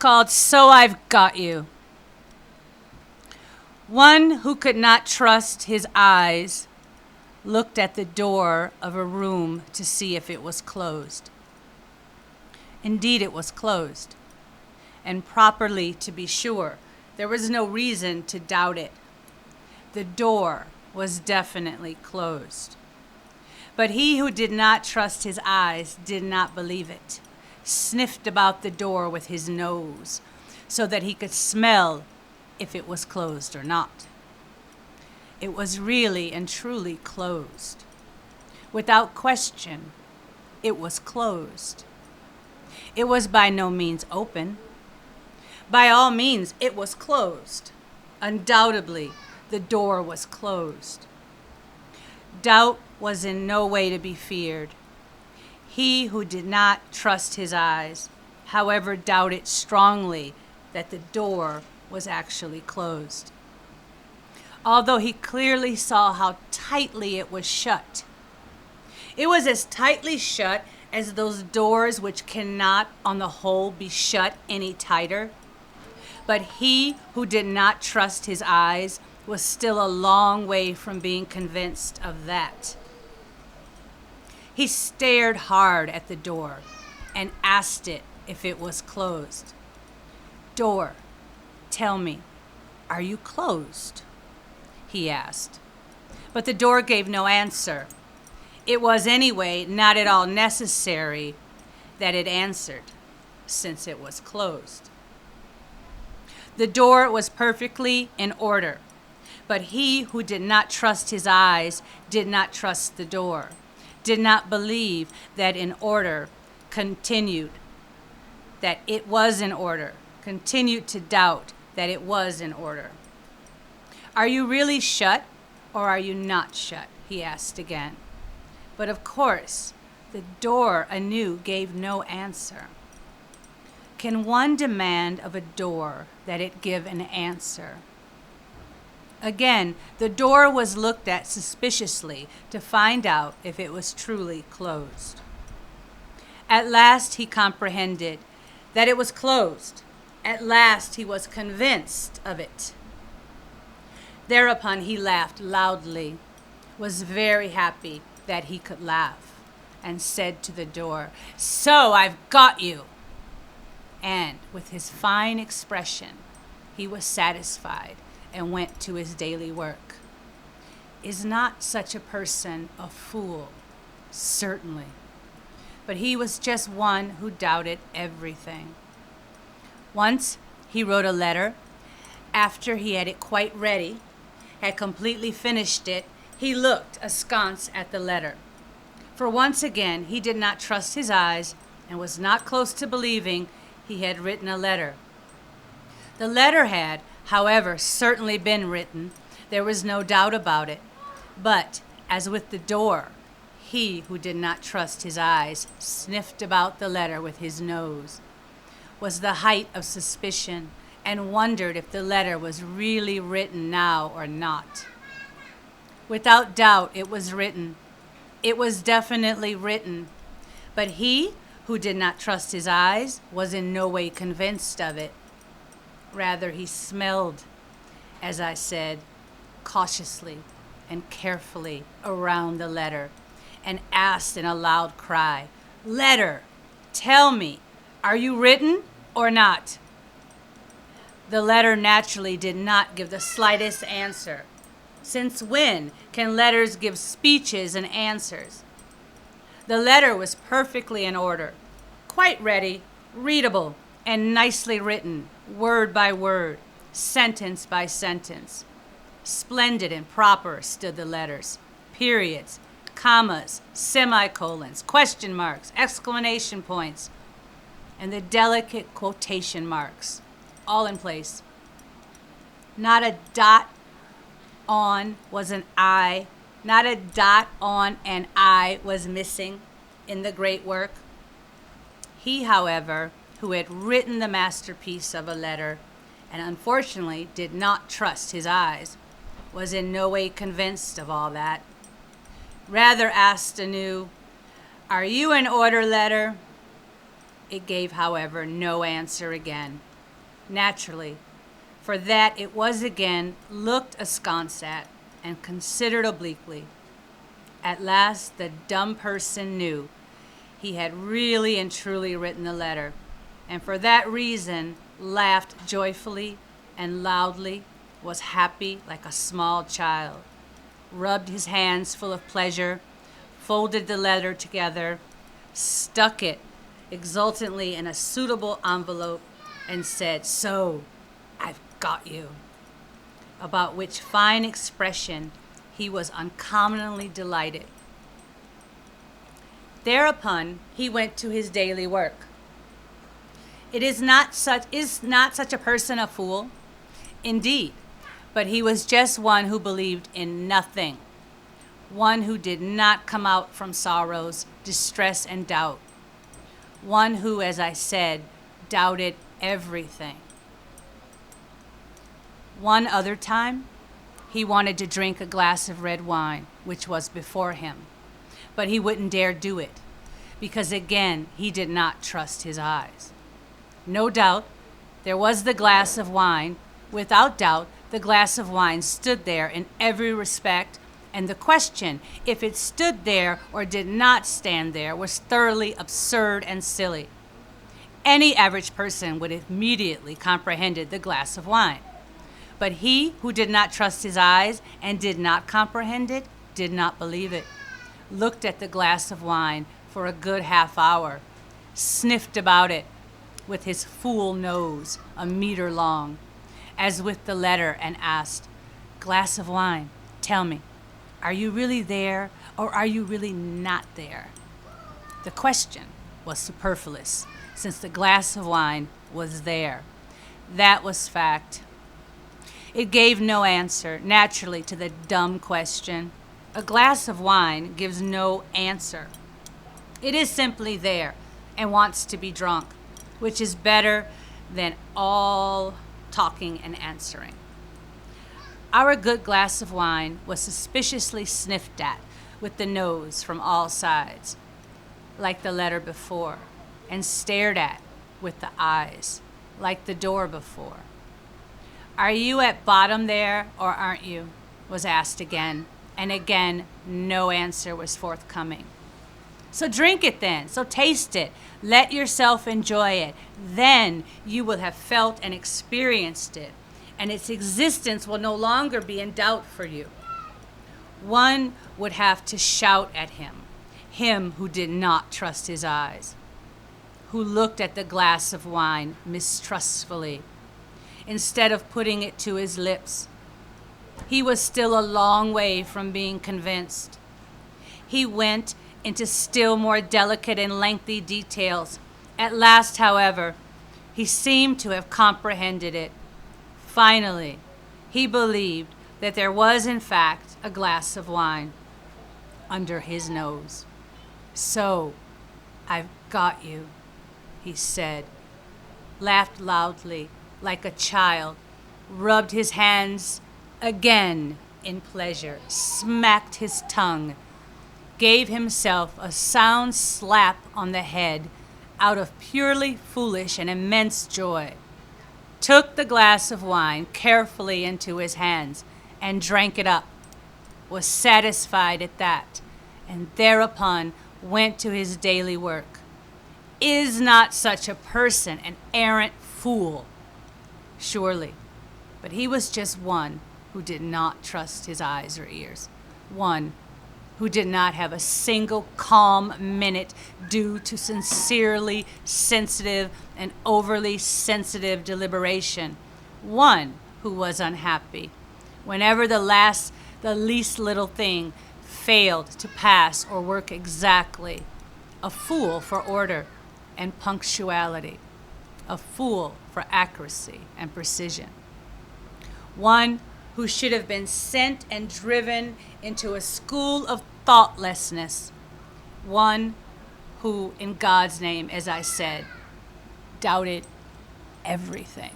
called So I've Got You. One who could not trust his eyes looked at the door of a room to see if it was closed. Indeed, it was closed, and properly to be sure. There was no reason to doubt it. The door was definitely closed. But he who did not trust his eyes did not believe it, sniffed about the door with his nose so that he could smell if it was closed or not. It was really and truly closed. Without question, it was closed. It was by no means open. By all means, it was closed. Undoubtedly, the door was closed. Doubt was in no way to be feared. He who did not trust his eyes, however, doubted strongly that the door was actually closed. Although he clearly saw how tightly it was shut. It was as tightly shut as those doors which cannot, on the whole, be shut any tighter. But he who did not trust his eyes was still a long way from being convinced of that. He stared hard at the door and asked it if it was closed. Door, tell me, are you closed? He asked. But the door gave no answer. It was anyway not at all necessary that it answered, since it was closed. The door was perfectly in order, but he who did not trust his eyes did not trust the door, did not believe that in order, continued, that it was in order, continued to doubt that it was in order. Are you really shut, or are you not shut? He asked again. But of course, the door anew gave no answer. Can one demand of a door that it give an answer? Again, the door was looked at suspiciously to find out if it was truly closed. At last he comprehended that it was closed. At last he was convinced of it. Thereupon he laughed loudly, was very happy that he could laugh, and said to the door, So I've got you. And with his fine expression, he was satisfied and went to his daily work. Is not such a person a fool? Certainly. But he was just one who doubted everything. Once he wrote a letter. After he had it quite ready, had completely finished it, he looked askance at the letter. For once again, he did not trust his eyes and was not close to believing he had written a letter. The letter had, however, certainly been written. There was no doubt about it. But, as with the door, he who did not trust his eyes sniffed about the letter with his nose, was the height of suspicion, and wondered if the letter was really written now or not. Without doubt, it was written. It was definitely written. But he who did not trust his eyes was in no way convinced of it. Rather, he smelled, as I said, cautiously and carefully around the letter and asked in a loud cry, Letter, tell me, are you written or not? The letter naturally did not give the slightest answer. Since when can letters give speeches and answers? The letter was perfectly in order, quite ready, readable, and nicely written, word by word, sentence by sentence. Splendid and proper stood the letters, periods, commas, semicolons, question marks, exclamation points, and the delicate quotation marks, all in place. Not a dot on was an I, not a dot on an I was missing in the great work. He, however, who had written the masterpiece of a letter, and unfortunately did not trust his eyes, was in no way convinced of all that. Rather asked anew, Are you in order, letter? It gave, however, no answer again. naturally, for that it was again looked askance at and considered obliquely. At last the dumb person knew he had really and truly written the letter, and for that reason laughed joyfully and loudly, was happy like a small child, rubbed his hands full of pleasure, folded the letter together, stuck it exultantly in a suitable envelope, and said, "So, I've got you," about which fine expression he was uncommonly delighted. Thereupon he went to his daily work. Is not such a person a fool? Indeed, but he was just one who believed in nothing, one who did not come out from sorrows, distress, and doubt, one who, as I said, doubted everything. One other time, he wanted to drink a glass of red wine, which was before him, but he wouldn't dare do it, because again, he did not trust his eyes. No doubt, there was the glass of wine. Without doubt, the glass of wine stood there in every respect, and the question, if it stood there or did not stand there, was thoroughly absurd and silly. Any average person would have immediately comprehended the glass of wine. But he who did not trust his eyes and did not comprehend it, did not believe it, looked at the glass of wine for a good half hour, sniffed about it with his fool nose, a meter long, as with the letter, and asked, "Glass of wine, tell me, are you really there or are you really not there?" The question was superfluous, since the glass of wine was there. That was fact. It gave no answer, naturally, to the dumb question. A glass of wine gives no answer. It is simply there and wants to be drunk, which is better than all talking and answering. Our good glass of wine was suspiciously sniffed at with the nose from all sides, like the letter before, and stared at with the eyes, like the door before. "Are you at bottom there, or aren't you?" was asked again, and again no answer was forthcoming. "So drink it then, so taste it, let yourself enjoy it. Then you will have felt and experienced it, and its existence will no longer be in doubt for you." One would have to shout at him who did not trust his eyes, who looked at the glass of wine mistrustfully, instead of putting it to his lips. He was still a long way from being convinced. He went into still more delicate and lengthy details. At last, however, he seemed to have comprehended it. Finally, he believed that there was, in fact, a glass of wine under his nose. "So, I've got you," he said, laughed loudly like a child, rubbed his hands again in pleasure, smacked his tongue, gave himself a sound slap on the head out of purely foolish and immense joy, took the glass of wine carefully into his hands and drank it up, was satisfied at that, and thereupon went to his daily work. Is not such a person an arrant fool? Surely, but he was just one who did not trust his eyes or ears, one who did not have a single calm minute due to sincerely sensitive and overly sensitive deliberation, one who was unhappy whenever the least little thing failed to pass or work exactly, a fool for order and punctuality, a fool for accuracy and precision, one who should have been sent and driven into a school of thoughtlessness, one who, in God's name, as I said, doubted everything.